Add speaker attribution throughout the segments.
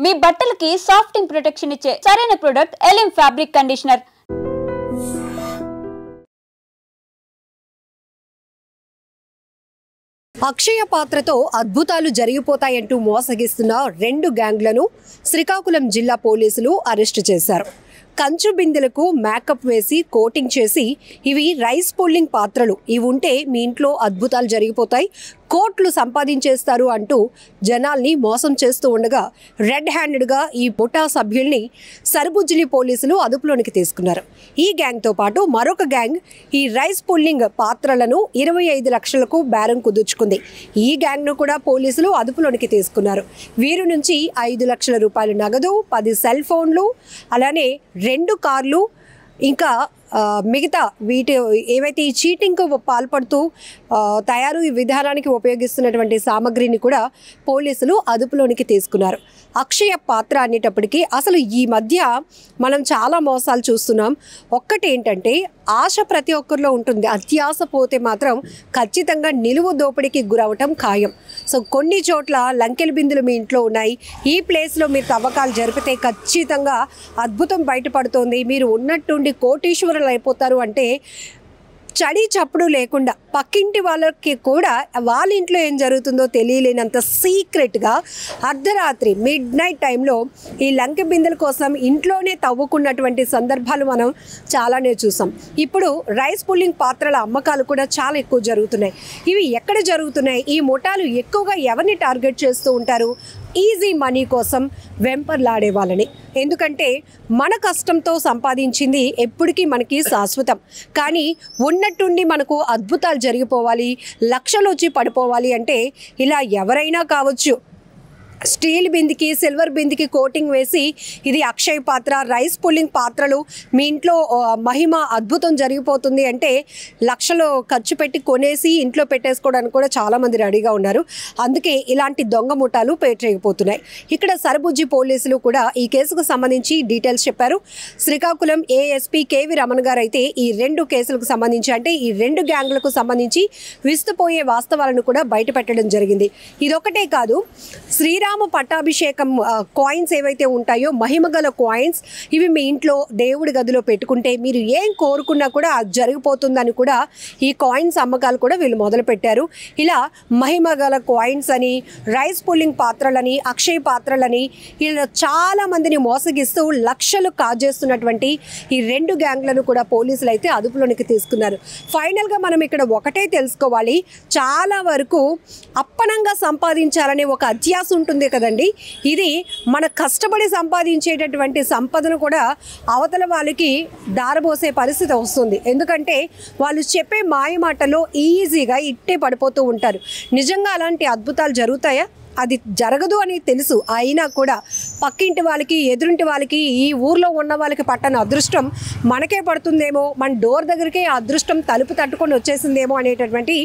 Speaker 1: మీ బట్టలకి సాఫ్టింగ్ ప్రొటెక్షన్ ఇచ్చే సరైన ప్రొడక్ట్ ఎలిమ్ ఫ్యాబ్రిక్ కండిషనర్.
Speaker 2: అక్షయ పాత్రతో అద్భుతాలు జరిగిపోతాయంటూ మోసగిస్తున్న 2 గ్యాంగ్లను శ్రీకాకుళం జిల్లా పోలీసులు అరెస్టు చేశారు. కంచు బిందెలకు మేకప్ వేసి కోటింగ్ చేసి ఇవి రైస్ పుల్లింగ్ పాత్రలు, ఇవి ఉంటే మీ ఇంట్లో అద్భుతాలు జరిగిపోతాయి, కోట్లు సంపాదించేస్తారు అంటూ జనాల్ని మోసం చేస్తూ ఉండగా రెడ్ హ్యాండెడ్గా ఈ ముఠా సభ్యుల్ని సర్బుజ్జిలి పోలీసులు అదుపులోనికి తీసుకున్నారు. ఈ గ్యాంగ్తో పాటు మరొక గ్యాంగ్ ఈ రైస్ పుల్లింగ్ పాత్రలను 25 లక్షలకు బేరం కుదుర్చుకుంది. ఈ గ్యాంగ్ను కూడా పోలీసులు అదుపులోనికి తీసుకున్నారు. వీరి నుంచి 5 లక్షల రూపాయల నగదు, 10 సెల్ ఫోన్లు, అలానే 2 కార్లు, ఇంకా మిగతా వీటి ఏవైతే ఈ చీటింగ్కు పాల్పడుతూ తయారు విధానానికి ఉపయోగిస్తున్నటువంటి సామగ్రిని కూడా పోలీసులు అదుపులోనికి తీసుకున్నారు. అక్షయ పాత్ర అనేటప్పటికీ అసలు ఈ మధ్య మనం చాలా మోసాలు చూస్తున్నాం. ఒక్కటి ఏంటంటే ఆశ ప్రతి ఒక్కరిలో ఉంటుంది, అత్యాశ పోతే మాత్రం ఖచ్చితంగా నిలువు దోపిడీకి గురవటం ఖాయం. సో కొన్ని చోట్ల లంకెల బిందులు మీ ఇంట్లో ఉన్నాయి, ఈ ప్లేస్లో మీరు తవ్వకాలు జరిపితే ఖచ్చితంగా అద్భుతం బయటపడుతోంది, మీరు ఉన్నట్టుండి కోటీశ్వరులు అయిపోతారు అంటే చడి చప్పుడు లేకుండా పక్కింటి వాళ్ళకి కూడా వాళ్ళ ఇంట్లో ఏం జరుగుతుందో తెలియలేనంత సీక్రెట్గా అర్ధరాత్రి మిడ్-నైట్ టైంలో ఈ లంకె బిందెల కోసం ఇంట్లోనే తవ్వుకున్నటువంటి సందర్భాలు మనం చాలానే చూసాం. ఇప్పుడు రైస్ పుల్లింగ్ పాత్రల అమ్మకాలు కూడా చాలా ఎక్కువ జరుగుతున్నాయి. ఇవి ఎక్కడ జరుగుతున్నాయి? ఈ ముఠాలు ఎక్కువగా ఎవరిని టార్గెట్ చేస్తూ ఉంటారు? ఈజీ మనీ కోసం వెంపర్లాడే వాళ్ళని. ఎందుకంటే మన కష్టంతో సంపాదించింది ఎప్పటికీ మనకి శాశ్వతం, కానీ ఉన్నట్టుండి మనకు అద్భుతాలు జరిగిపోవాలి, లక్షలు వచ్చి పడిపోవాలి అంటే ఇలా ఎవరైనా కావచ్చు. స్టీల్ బిందికి, సిల్వర్ బిందికి కోటింగ్ వేసి ఇది అక్షయ పాత్ర, రైస్ పుల్లింగ్ పాత్రలు, మీ ఇంట్లో మహిమ అద్భుతం జరిగిపోతుంది అంటే లక్షలు ఖర్చు పెట్టి కొనేసి ఇంట్లో పెట్టేసుకోవడానికి కూడా చాలామంది రెడీగా ఉన్నారు. అందుకే ఇలాంటి దొంగ ముఠాలు పేటరేగిపోతున్నాయి. ఇక్కడ సర్బుజ్జి పోలీసులు కూడా ఈ కేసుకు సంబంధించి డీటెయిల్స్ చెప్పారు. శ్రీకాకుళం ఏఎస్పీ కేవి రమణ గారు అయితే ఈ 2 కేసులకు సంబంధించి, అంటే ఈ 2 గ్యాంగులకు సంబంధించి విస్తుపోయే వాస్తవాలను కూడా బయట పెట్టడం జరిగింది. ఇదొకటే కాదు, శ్రీరామ పట్టాభిషేకం కాయిన్స్ ఏవైతే ఉంటాయో, మహిమగల కాయిన్స్, ఇవి మీ ఇంట్లో దేవుడి గదిలో పెట్టుకుంటే మీరు ఏం కోరుకున్నా కూడా అది జరిగిపోతుందని కూడా ఈ కాయిన్స్ అమ్మకాలు కూడా వీళ్ళు మొదలుపెట్టారు. ఇలా మహిమగల కాయిన్స్ అని, రైస్ పుల్లింగ్ పాత్రలని, అక్షయ పాత్రలని ఇలా చాలా మందిని మోసగిస్తూ లక్షలు కాజేస్తున్నటువంటి ఈ 2 గ్యాంగ్లను కూడా పోలీసులు అయితే అదుపులోనికి తీసుకున్నారు. ఫైనల్గా మనం ఇక్కడ ఒకటే తెలుసుకోవాలి, చాలా వరకు అప్పనంగా సంపాదించాలనే ఒక అత్యాశ ఉంటుంది కదండి. ఇది మన కష్టపడి సంపాదించేటటువంటి సంపదను కూడా అవతల వాళ్ళకి దారబోసే పరిస్థితి వస్తుంది. ఎందుకంటే వాళ్ళు చెప్పే మాయ మాటలో ఈజీగా ఇట్టే పడిపోతూ ఉంటారు. నిజంగా అలాంటి అద్భుతాలు జరుగుతాయా? అది జరగదు అని తెలుసు, అయినా కూడా పక్కింటి వాళ్ళకి, ఎదురింటి వాళ్ళకి, ఈ ఊర్లో ఉన్న వాళ్ళకి పట్టని అదృష్టం మనకే పడుతుందేమో, మన డోర్ దగ్గరికే ఆ అదృష్టం తలుపు తట్టుకొని వచ్చేసిందేమో అనేటటువంటి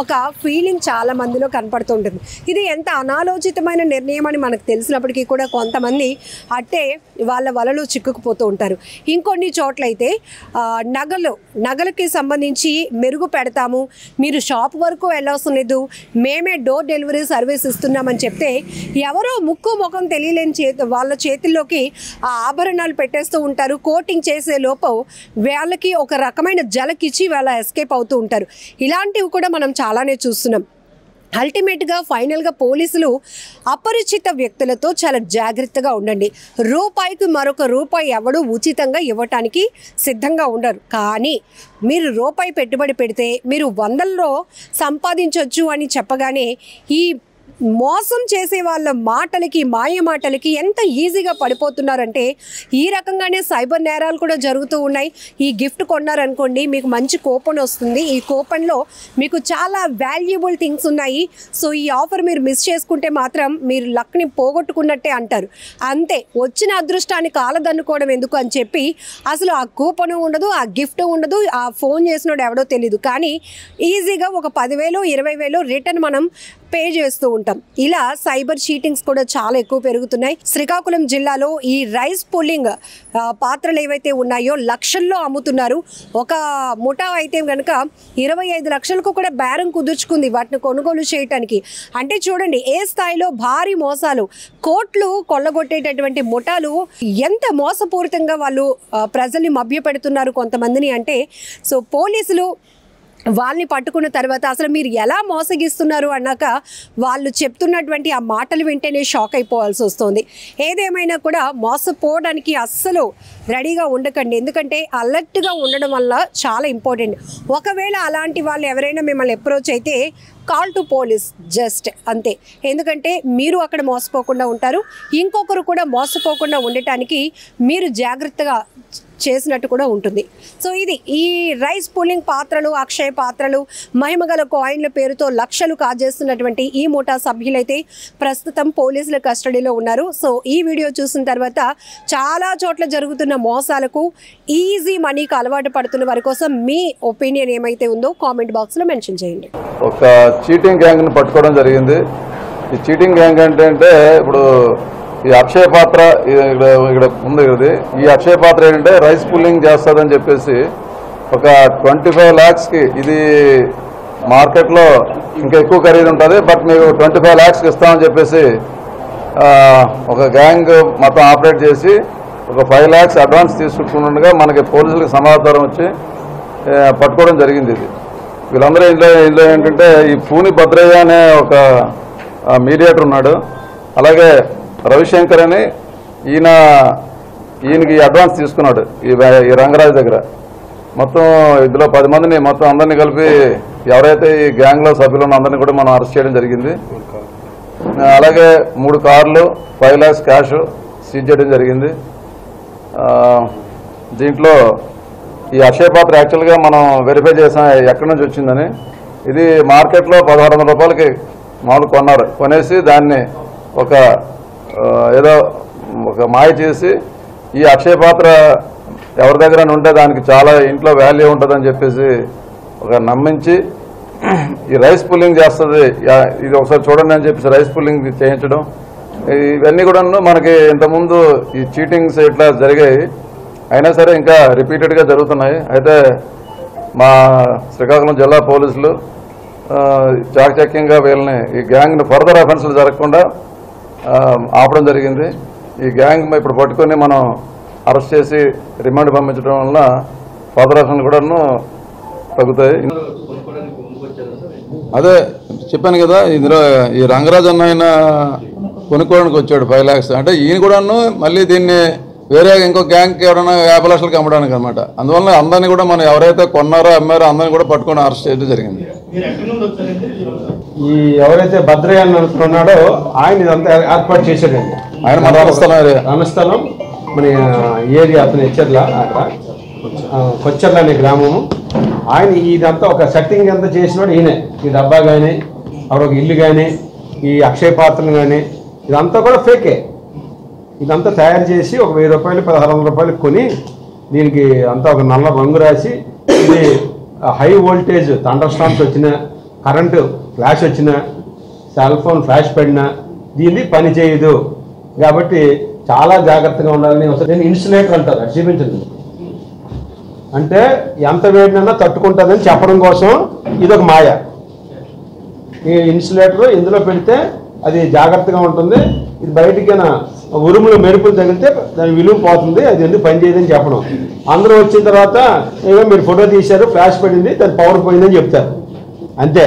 Speaker 2: ఒక ఫీలింగ్ చాలా మందిలో కనపడుతుంటుంది. ఇది ఎంత అనాలోచితమైన నిర్ణయం అని మనకు తెలిసినప్పటికీ కూడా కొంతమంది అట్టే వాళ్ళ వలలో చిక్కుకుపోతూ ఉంటారు. ఇంకొన్ని చోట్లయితే నగలకి సంబంధించి మెరుగు పెడతాము, మీరు షాప్ వరకు వెళ్ళవసరం లేదు, మేమే డోర్ డెలివరీ సర్వీస్ ఇస్తున్నామని చెప్తే ఎవరో ముక్కు ముఖం తెలియలేని వాళ్ళ చేతుల్లోకి ఆ ఆభరణాలు పెట్టేస్తూ ఉంటారు. కోటింగ్ చేసే లోపు వాళ్ళకి ఒక రకమైన జలకిచ్చి వాళ్ళ ఎస్కేప్ అవుతూ ఉంటారు. ఇలాంటివి కూడా మనం చాలానే చూస్తున్నాం. అల్టిమేట్గా ఫైనల్గా పోలీసులు అపరిచిత వ్యక్తులతో చాలా జాగ్రత్తగా ఉండండి. రూపాయికి మరొక రూపాయి ఎవడు ఉచితంగా ఇవ్వటానికి సిద్ధంగా ఉండరు. కానీ మీరు రూపాయి పెట్టుబడి పెడితే మీరు 100లో సంపాదించవచ్చు అని చెప్పగానే ఈ మోసం చేసే వాళ్ళ మాటలకి, మాయ మాటలకి ఎంత ఈజీగా పడిపోతున్నారంటే ఈ రకంగానే సైబర్ నేరాలు కూడా జరుగుతూ ఉన్నాయి. ఈ గిఫ్ట్ కొన్నారనుకోండి, మీకు మంచి కూపన్ వస్తుంది, ఈ కూపన్లో మీకు చాలా వాల్యుబుల్ థింగ్స్ ఉన్నాయి, సో ఈ ఆఫర్ మీరు మిస్ చేసుకుంటే మాత్రం మీరు లక్ని పోగొట్టుకున్నట్టే అంటారు. అంతే, వచ్చిన అదృష్టాన్ని కాలదన్నుకోవడం ఎందుకు అని చెప్పి అసలు ఆ కూపన్ ఉండదు, ఆ గిఫ్ట్ ఉండదు, ఆ ఫోన్ చేసినోడు ఎవడో తెలీదు, కానీ ఈజీగా ఒక 10,000 20,000 రిటర్న్ మనం పే చేస్తూ ఉంటాం. ఇలా సైబర్ చీటింగ్స్ కూడా చాలా ఎక్కువ పెరుగుతున్నాయి. శ్రీకాకుళం జిల్లాలో ఈ రైస్ పుల్లింగ్ పాత్రలు ఏవైతే ఉన్నాయో లక్షల్లో అమ్ముతున్నారు. ఒక ముఠా అయితే కనుక 25 లక్షలకు కూడా బేరం కుదుర్చుకుంది వాటిని కొనుగోలు చేయటానికి. అంటే చూడండి ఏ స్థాయిలో భారీ మోసాలు, కోట్లు కొల్లగొట్టేటటువంటి ముఠాలు ఎంత మోసపూరితంగా వాళ్ళు ప్రజల్ని మభ్యపెడుతున్నారు కొంతమందిని అంటే. సో పోలీసులు వాళ్ళని పట్టుకున్న తర్వాత అసలు మీరు ఎలా మోసగిస్తున్నారు అన్నాక వాళ్ళు చెప్తున్నటువంటి ఆ మాటలు వింటేనే షాక్ అయిపోవాల్సి వస్తుంది. ఏదేమైనా కూడా మోసపోవడానికి అస్సలు రెడీగా ఉండకండి. ఎందుకంటే అలర్ట్గా ఉండడం వల్ల చాలా ఇంపార్టెంట్. ఒకవేళ అలాంటి వాళ్ళు ఎవరైనా మిమ్మల్ని అప్రోచ్ అయితే కాల్ టు పోలీస్ జస్ట్ అంతే. ఎందుకంటే మీరు అక్కడ మోసపోకుండా ఉంటారు, ఇంకొకరు కూడా మోసపోకుండా ఉండటానికి మీరు జాగ్రత్తగా చేసినట్టు కూడా ఉంటుంది. సో ఇది ఈ రైస్ పుల్లింగ్ పాత్రలు, అక్షయ పాత్రలు, మహిమగల కాయిన్ల పేరుతో లక్షలు కాజేస్తున్నటువంటి ఈ ముఠా సభ్యులైతే ప్రస్తుతం పోలీసుల కస్టడీలో ఉన్నారు. సో ఈ వీడియో చూసిన తర్వాత చాలా చోట్ల జరుగుతున్న మోసాలకు, ఈజీ మనీకి అలవాటు పడుతున్న వారి కోసం మీ ఒపీనియన్ ఏమైతే ఉందో కామెంట్ బాక్స్లో మెన్షన్ చేయండి.
Speaker 3: ఒక చీటింగ్ గ్యాంగ్ని పట్టుకోవడం జరిగింది. ఈ చీటింగ్ గ్యాంగ్ అంటే ఇప్పుడు ఈ అక్షయ పాత్ర ఇక్కడ ఉంది ఇది. ఈ అక్షయ పాత్ర ఏంటంటే రైస్ పుల్లింగ్ చేస్తుందని చెప్పేసి ఒక 25 lakhsకి, ఇది మార్కెట్లో ఇంకా ఎక్కువ ఖరీదు ఉంటుంది, బట్ మీకు 25 lakhsకి ఇస్తామని చెప్పేసి ఒక గ్యాంగ్ మొత్తం ఆపరేట్ చేసి ఒక 5 lakhs అడ్వాన్స్ తీసుకుంటుండగా మనకి పోలీసులకు సమాచారం వచ్చి పట్టుకోవడం జరిగింది. ఇది వీళ్ళందరూ ఇందులో ఏంటంటే ఈ పూని భద్రయ్య అనే ఒక మీడియేటర్ ఉన్నాడు, అలాగే రవిశంకర్ అని ఈయనకి అడ్వాన్స్ తీసుకున్నాడు ఈ రంగరాజు దగ్గర. మొత్తం ఇందులో 10 మందిని మొత్తం అందరినీ కలిపి ఎవరైతే ఈ గ్యాంగ్లో సభ్యులు ఉన్న అందరినీ కూడా మనం అరెస్ట్ చేయడం జరిగింది. అలాగే 3 కార్లు, 5 lakhs క్యాష్ సీజ్ చేయడం జరిగింది. దీంట్లో ఈ అక్షయ పాత్ర యాక్చువల్గా మనం వెరిఫై చేసాం ఎక్కడి నుంచి వచ్చిందని. ఇది మార్కెట్లో 1600 రూపాయలకి మామూలు కొనేసి దాన్ని ఏదో ఒక మాయ చేసి ఈ అక్షయ పాత్ర ఎవరి దగ్గర ఉంటే దానికి చాలా ఇంట్లో వాల్యూ ఉంటుందని చెప్పేసి నమ్మించి ఈ రైస్ పుల్లింగ్ చేస్తుంది, ఇది ఒకసారి చూడండి అని చెప్పేసి రైస్ పుల్లింగ్ చేయించడం, ఇవన్నీ కూడా మనకి ఇంతకుముందు ఈ చీటింగ్స్ ఇట్లా జరిగాయి. అయినా సరే ఇంకా రిపీటెడ్గా జరుగుతున్నాయి. అయితే మా శ్రీకాకుళం జిల్లా పోలీసులు చాకచక్యంగా వీళ్ళని ఈ గ్యాంగ్ని ఫర్దర్ అఫెన్స్లు జరగకుండా ఆపడం జరిగింది. ఈ గ్యాంగ్ ఇప్పుడు పట్టుకొని మనం అరెస్ట్ చేసి రిమాండ్ పంపించడం వల్ల ఫర్దర్ అఫెన్స్లు కూడా తగ్గుతాయి. అదే చెప్పాను కదా, ఇందులో ఈ రంగరాజు అన్న కొనుక్కోవడానికి వచ్చాడు 5 lakhs. అంటే ఈయన కూడాను మళ్ళీ దీన్ని వేరే ఇంకో గ్యాంగ్కి ఎవరైనా 50 లక్షలకు అమ్మడానికి అనమాట. అందువల్ల అందరినీ కూడా మనం ఎవరైతే కొన్నారో అమ్మారో అందరినీ కూడా పట్టుకొని అరెస్ట్ చేయడం జరిగింది.
Speaker 4: ఈ ఎవరైతే భద్రయ్య అని అనుకున్నాడో ఆయన ఇదంతా ఏర్పాటు చేశాడండి.
Speaker 3: ఆయన మన
Speaker 4: రణస్థలం మన ఏరియా అతను హెచ్చర్ల, అక్కడ కొచ్చర్ల అనే గ్రామము. ఆయన ఇదంతా ఒక సెట్టింగ్ అంతా చేసినాడు ఈయనే. ఈ డబ్బా కానీ అక్కడ ఒక ఇల్లు కానీ ఈ అక్షయ పాత్రలు కానీ ఇదంతా కూడా ఫేకే. ఇదంతా తయారు చేసి ఒక 1000 రూపాయలు 1600 రూపాయలు కొని దీనికి అంతా ఒక నల్ల రంగు రాసి, ఇది హై వోల్టేజ్ థండర్ స్టార్మ్స్ వచ్చినా, కరెంటు ఫ్లాష్ వచ్చినా, సెల్ ఫోన్ ఫ్లాష్ పడినా దీన్ని పని చేయదు కాబట్టి చాలా జాగ్రత్తగా ఉండాలని. నేను ఇన్సులేటర్ అంటారు, అది చూపించండి. అంటే ఎంత వేడినైనా తట్టుకుంటుందని చెప్పడం కోసం ఇదొక మాయ. ఈ ఇన్సులేటర్ ఇందులో పెడితే అది జాగ్రత్తగా ఉంటుంది, ఇది బయటికైనా ఉరుములు మెరుపులు తగిలితే దాని విలువ పోతుంది, అది ఎందుకు పని చేయదని చెప్పడం. అందరూ వచ్చిన తర్వాత ఏదో మీరు ఫోటో తీశారు, ఫ్లాష్ పడింది, దాని పవర్ పోయిందని చెప్తారు, అంతే.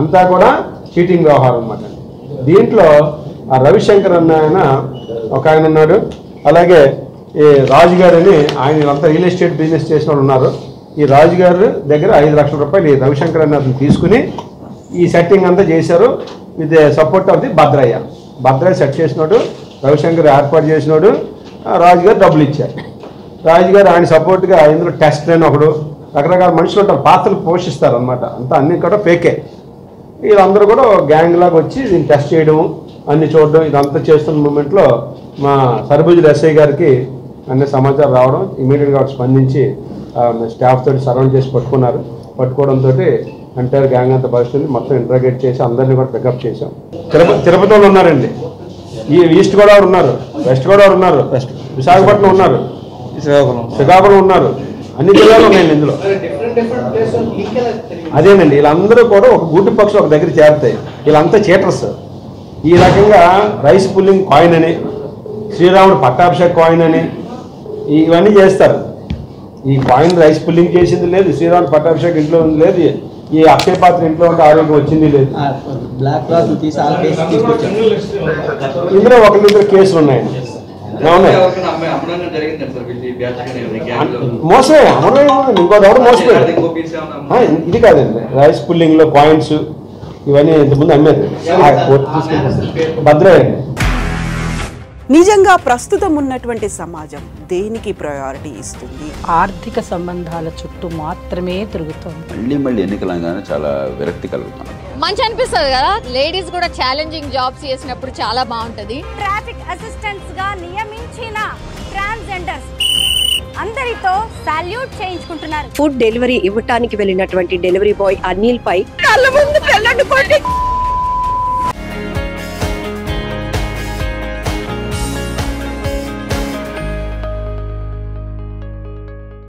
Speaker 4: అంతా కూడా చీటింగ్ వ్యవహారం అన్నమాట. దీంట్లో ఆ రవిశంకర్ అన్న ఆయన ఒక ఆయన ఉన్నాడు, అలాగే ఈ రాజుగారు అని ఆయన అంతా రియల్ ఎస్టేట్ బిజినెస్ చేసిన వాళ్ళు ఉన్నారు. ఈ రాజుగారు దగ్గర 5 లక్షల రూపాయలు ఈ రవిశంకర్ అన్న అతను తీసుకుని ఈ సెట్టింగ్ అంతా చేశారు with support of the Bhadraiah. Bhadraiah set చేసినాడు, రవిశంకర్ ఏర్పాటు చేసినాడు, రాజుగారు డబ్బులు ఇచ్చారు. రాజుగారు ఆయన సపోర్ట్గా ఇందులో టెస్ట్ అని ఒకడు, రకరకాల మనుషులు ఉంటారు, పాత్రలు పోషిస్తారు అనమాట. అంతా అన్నీ కూడా ఫేకే. వీళ్ళందరూ కూడా గ్యాంగ్ లాగా వచ్చి దీన్ని టెస్ట్ చేయడం, అన్ని చూడడం, ఇదంతా చేస్తున్న మూమెంట్లో మా సర్బుజుల ఎస్ఐ గారికి అన్ని సమాచారం రావడం, ఇమీడియట్గా స్పందించి స్టాఫ్ తోటి సరౌండ్ చేసి పట్టుకున్నారు. పట్టుకోవడంతో ఎంటైర్ గ్యాంగ్ అంతా పరిస్థితి మొత్తం ఇంట్రాగేట్ చేసి అందరినీ కూడా పికప్ చేసాం. తిరుపతిలో ఉన్నారండి, ఈ ఈస్ట్ గోదావరి ఉన్నారు, వెస్ట్ గోదావరి ఉన్నారు, విశాఖపట్నం ఉన్నారు, శ్రీకాకుళం ఉన్నారు, అన్ని జిల్లాలు ఉన్నాయండి ఇందులో. అదేనండి, వీళ్ళందరూ కూడా ఒక గూటి పక్షులు ఒక దగ్గర చేరుతాయి. వీళ్ళంతా చీటర్స్. ఈ రకంగా రైస్ పుల్లింగ్ కాయిన్ అని, శ్రీరాముడు పట్టాభిషేక్ కాయిన్ అని ఇవన్నీ చేస్తారు. ఈ కాయిన్ రైస్ పుల్లింగ్ చేసింది లేదు, శ్రీరాముడు పట్టాభిషేక్ ఇంట్లో ఉంది లేదు, ఈ అక్షయ పాత్ర ఇంట్లో ఉంటే ఆరోగ్యం వచ్చింది లేదు. ఇందులో ఒకరిద్దరు కేసులు ఉన్నాయండి. మోసమే, ఇంకో ఎవరు మోసపోయారు. ఇది కాదండి, రైస్ పుల్లింగ్ లో కాయిన్స్ ఇవన్నీ ఇంతకుముందు అమ్మేది భద్రయ్యండి.
Speaker 5: నిజంగా ప్రస్తుతం ఉన్నటువంటి సమాజం దేనికి ప్రయారిటీ ఇస్తుంది?
Speaker 6: ఆర్థిక సంబంధాల చుట్టూ మాత్రమే తిరుగుతుంది.
Speaker 7: మళ్ళీ ఎన్నికలంగానే చాలా విరక్తి కలుగుతాం.
Speaker 8: మంచి అనిపిస్తుంది కదా, లేడీస్ కూడా ఛాలెంజింగ్ జాబ్స్ చేసినప్పుడు చాలా బాగుంటది.
Speaker 9: ట్రాఫిక్ అసిస్టెంట్స్ గా నియమించిన ట్రాన్స్జెండర్స్ అందరితో సాల్యూట్ చేయించుకుంటున్నారు.
Speaker 2: ఫుడ్ డెలివరీ ఇవ్వటానికి వెళ్ళినటువంటి డెలివరీ బాయ్ అనిల్ పై
Speaker 5: కళ్ళ ముందు